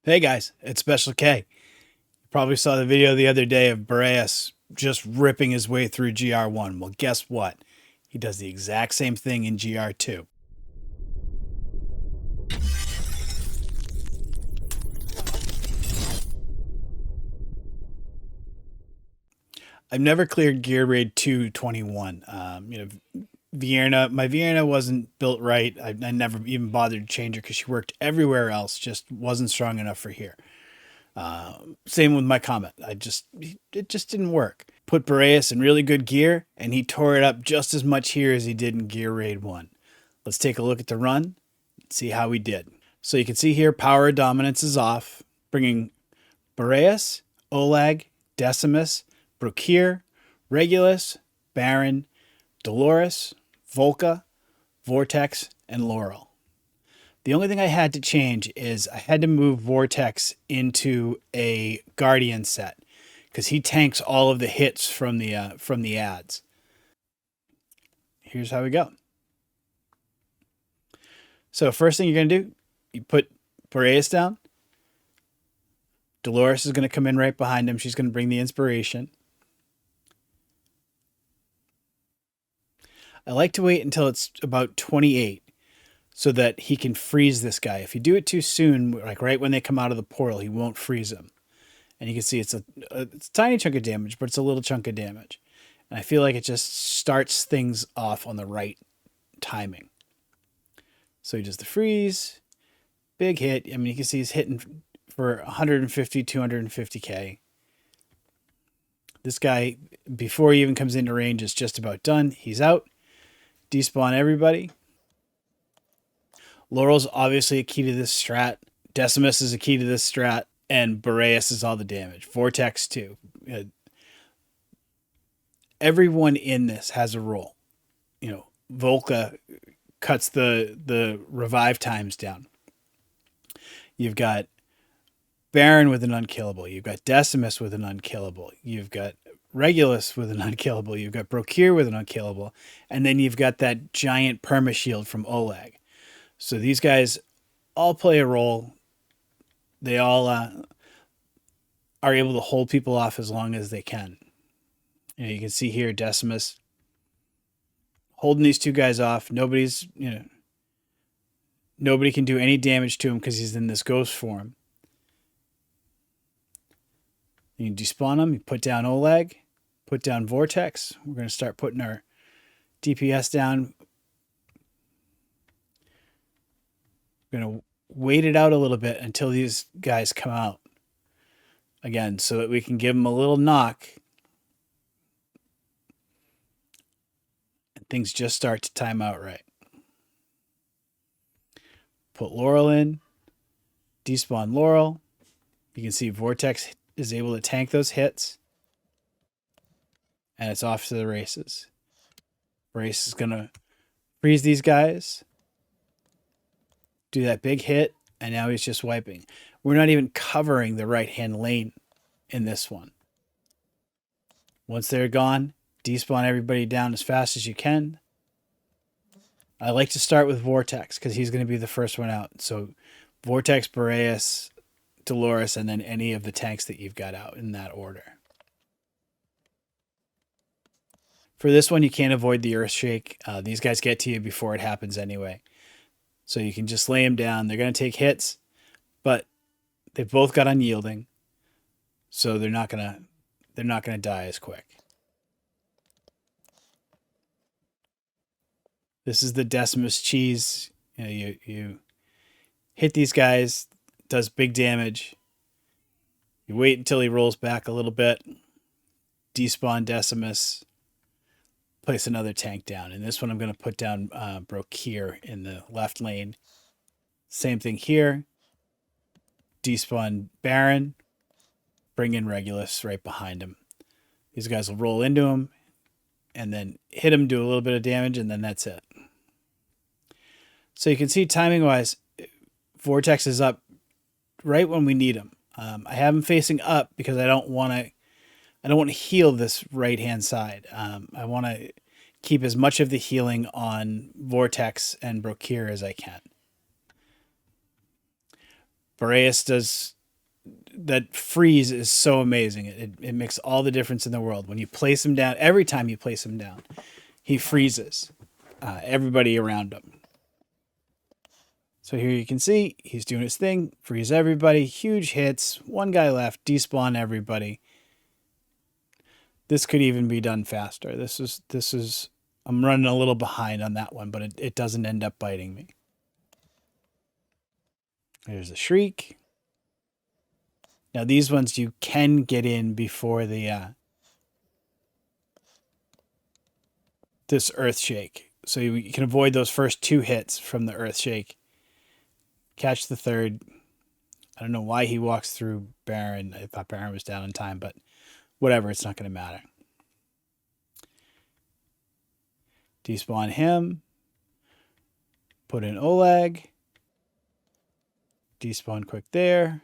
Hey guys, it's Special K. You probably saw the video the other day of Boreas just ripping his way through GR1. Well, guess what? He does the exact same thing in GR2. I've never cleared GR2-21. My Vienna wasn't built right. I never even bothered to change her because she worked everywhere else, just wasn't strong enough for here. Same with my Comet. It just didn't work. Put Boreas in really good gear, and he tore it up just as much here as he did in Gear Raid 1. Let's take a look at the run and see how we did. So you can see here, Power of Dominance is off, bringing Boreas, Olag, Decimus, Brokir, Regulus, Baron, Dolores, Volca, Vortex, and Laurel. The only thing I had to change is I had to move Vortex into a Guardian set because he tanks all of the hits from the ads. Here's how we go. So first thing you're going to do, you put Boreas down. Dolores is going to come in right behind him. She's going to bring the inspiration. I like to wait until it's about 28 so that he can freeze this guy. If you do it too soon, like right when they come out of the portal, he won't freeze them. And you can see it's a tiny chunk of damage, but it's a little chunk of damage. And I feel like it just starts things off on the right timing. So he does the freeze, big hit. I mean, you can see he's hitting for 150, 250k. This guy, before he even comes into range, is just about done. He's out. Despawn everybody. Laurel's obviously a key to this strat. Decimus is a key to this strat. And Boreas is all the damage. Vortex too. Everyone in this has a role. Volca cuts the revive times down. You've got Baron with an unkillable. You've got Decimus with an unkillable. You've got Regulus with an unkillable. You've got Brokir with an unkillable. And then you've got that giant perma shield from Olag. So these guys all play a role. They all are able to hold people off as long as they can. You can see here Decimus holding these two guys off. Nobody can do any damage to him because he's in this ghost form. You despawn him. You put down Olag. Put down Vortex. We're going to start putting our DPS down. We're going to wait it out a little bit until these guys come out. Again, so that we can give them a little knock. And things just start to time out right. Put Laurel in. Despawn Laurel. You can see Vortex is able to tank those hits. And it's off to the races. Race is going to freeze these guys. Do that big hit. And now he's just wiping. We're not even covering the right-hand lane in this one. Once they're gone, despawn everybody down as fast as you can. I like to start with Vortex because he's going to be the first one out. So Vortex, Boreas, Dolores, and then any of the tanks that you've got out in that order. For this one, you can't avoid the Earthshake. These guys get to you before it happens anyway. So you can just lay them down. They're going to take hits, but they've both got unyielding. So they're not going to die as quick. This is the Decimus cheese. You hit these guys, does big damage. You wait until he rolls back a little bit. Despawn Decimus. Place another tank down. And this one I'm going to put down Brokir in the left lane. Same thing here. Despawn Baron. Bring in Regulus right behind him. These guys will roll into him and then hit him, do a little bit of damage, and then that's it. So you can see timing-wise, Vortex is up right when we need him. I have him facing up because I don't want to heal this right-hand side. I want to keep as much of the healing on Vortex and Brokir as I can. Boreas does that freeze is so amazing. It makes all the difference in the world. When you place him down, every time you place him down, he freezes everybody around him. So here you can see he's doing his thing, freeze everybody, huge hits, one guy left, despawn everybody. This could even be done faster. This is I'm running a little behind on that one, but it doesn't end up biting me. There's a shriek. Now these ones you can get in before the this earth shake. So you can avoid those first two hits from the earth shake. Catch the third. I don't know why he walks through Baron. I thought Baron was down in time, but whatever, it's not going to matter. Despawn him. Put in Oleg. Despawn quick there.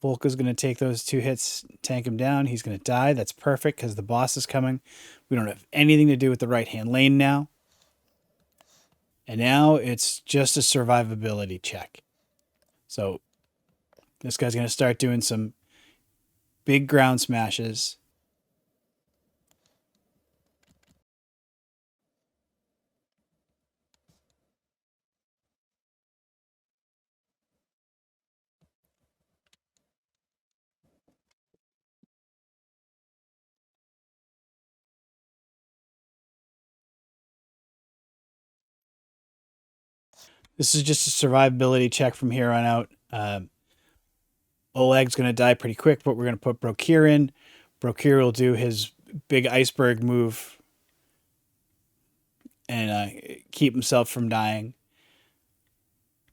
Volka's going to take those two hits, tank him down. He's going to die. That's perfect because the boss is coming. We don't have anything to do with the right-hand lane now. And now it's just a survivability check. So this guy's going to start doing some big ground smashes. This is just a survivability check from here on out. Oleg's going to die pretty quick, but we're going to put Brokir in. Brokir will do his big iceberg move and keep himself from dying.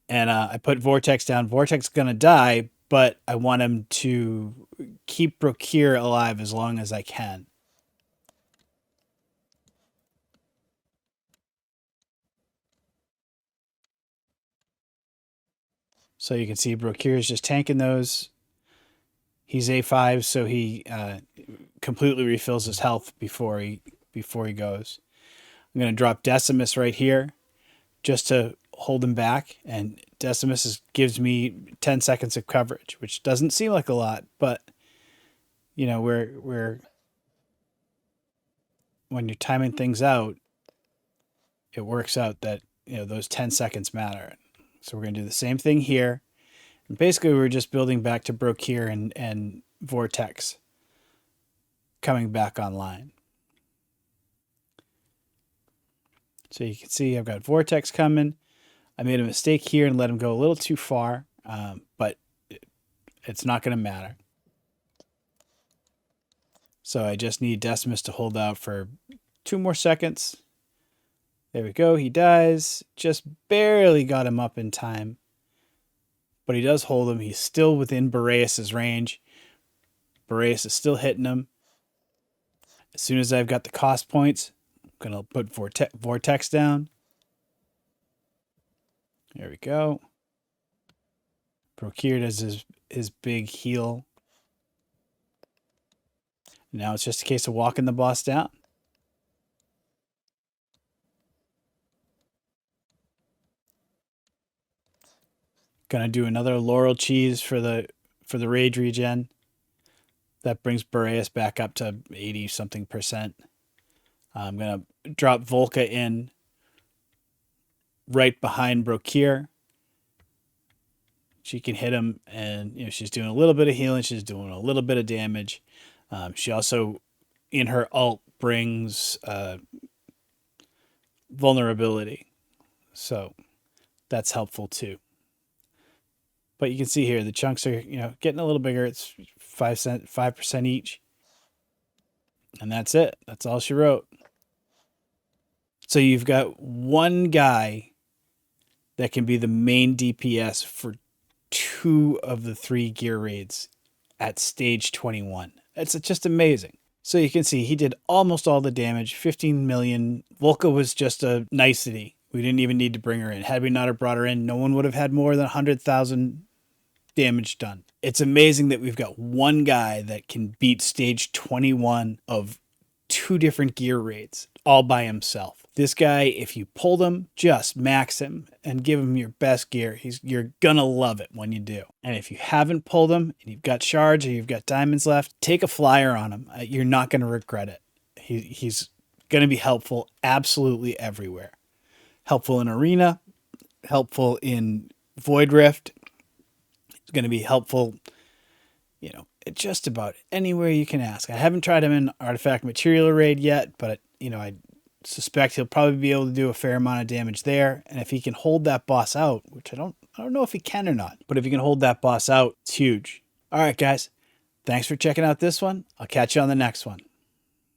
And I put Vortex down. Vortex is going to die, but I want him to keep Brokir alive as long as I can. So you can see Brokir is just tanking those. He's A5, so he completely refills his health before he goes. I'm going to drop Decimus right here just to hold him back, and Decimus gives me 10 seconds of coverage, which doesn't seem like a lot, but you know, we're when you're timing things out, it works out that, you know, those 10 seconds matter. So we're going to do the same thing here. And basically we're just building back to Brokir and Vortex coming back online. So you can see I've got Vortex coming. I made a mistake here and let him go a little too far, but it's not going to matter. So I just need Decimus to hold out for 2 more seconds. There we go. He dies. Just barely got him up in time. But he does hold him. He's still within Boreas' range. Boreas is still hitting him. As soon as I've got the cost points, I'm going to put Vortex down. There we go. Brokir does his big heal. Now it's just a case of walking the boss down. Gonna do another laurel cheese for the rage regen. That brings Boreas back up to 80 something percent. I'm gonna drop Volka in right behind Brokir. She can hit him, and you know she's doing a little bit of healing. She's doing a little bit of damage. She also, in her ult, brings vulnerability, so that's helpful too. But you can see here the chunks are, you know, getting a little bigger. It's 5% each, and that's it. That's all she wrote. So you've got one guy that can be the main DPS for 2 of the 3 gear raids at stage 21. It's just amazing. So you can see he did almost all the damage, 15 million. Volka was just a nicety. We didn't even need to bring her in. Had we not have brought her in, no one would have had more than 100,000 damage done. It's amazing that we've got one guy that can beat stage 21 of 2 different gear raids all by himself. This guy, if you pulled him, just max him and give him your best gear. You're gonna love it when you do. And if you haven't pulled him and you've got shards or you've got diamonds left, take a flyer on him. You're not gonna regret it. He's gonna be helpful absolutely everywhere. Helpful in arena, helpful in Void Rift. It's gonna be helpful, just about anywhere you can ask. I haven't tried him in Artifact Material Raid yet, but I suspect he'll probably be able to do a fair amount of damage there. And if he can hold that boss out, which I don't know if he can or not, but if he can hold that boss out, it's huge. All right, guys. Thanks for checking out this one. I'll catch you on the next one.